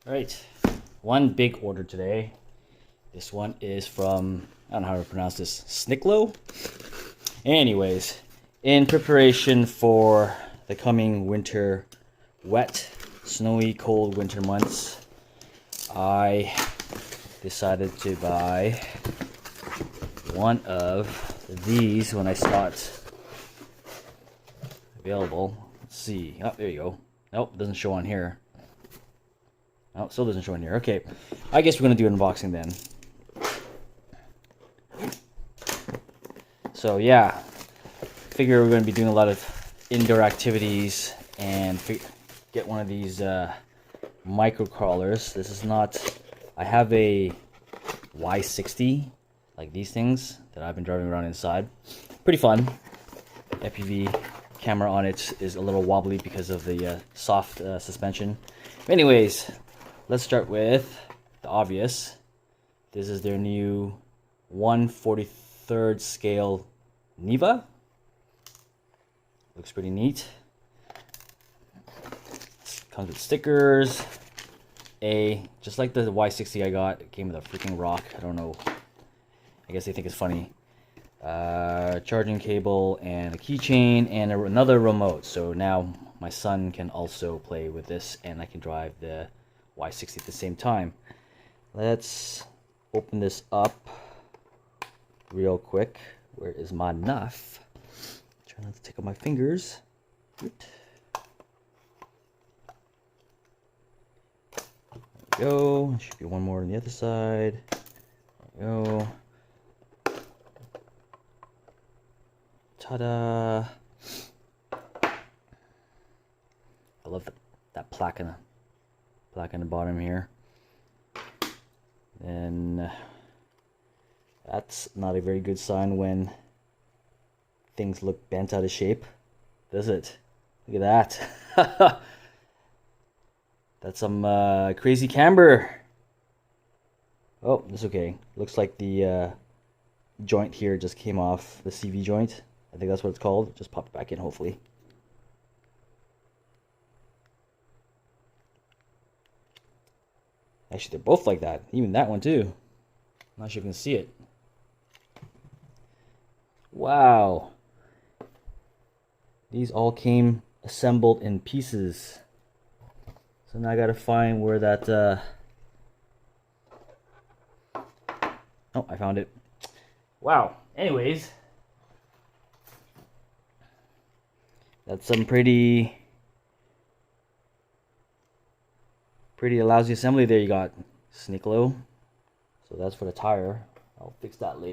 All right, one big order today. This one is from, I don't know how to pronounce this, Sniclo? Anyways, in preparation for the coming winter, wet, snowy, cold winter months, I decided to buy one of these when I saw it available. Let's see. Oh, there you go. Nope, doesn't show on here. Oh, still doesn't show in here. Okay, I guess we're gonna do an unboxing then. So yeah, figure we're gonna be doing a lot of indoor activities and get one of these micro crawlers. This is not. I have a Y60, like these things that I've been driving around inside. Pretty fun. FPV camera on it is a little wobbly because of the soft suspension. Anyways, let's start with the obvious. This is their new 1/43rd scale Niva. Looks pretty neat. Comes with stickers. Just like the Y60 I got, it came with a freaking rock. I don't know. I guess they think it's funny. Charging cable and a keychain and another remote. So now my son can also play with this and I can drive the Y60 at the same time. Let's open this up real quick. Where is my knife? Try not to take out my fingers. There we go. There should be one more on the other side. There we go. Ta-da! I love that plaque on the bottom here. And that's not a very good sign when things look bent out of shape, does it? Look at that. That's some crazy camber. Oh, that's okay. Looks like the joint here just came off, the CV joint. I think that's what it's called. Just popped back in, hopefully. Actually, they're both like that. Even that one, too. I'm not sure if you can see it. Wow. These all came assembled in pieces. So now I gotta find where that... Oh, I found it. Wow. Anyways. That's some pretty lousy assembly there you got, Sniclo. So that's for the tire. I'll fix that later.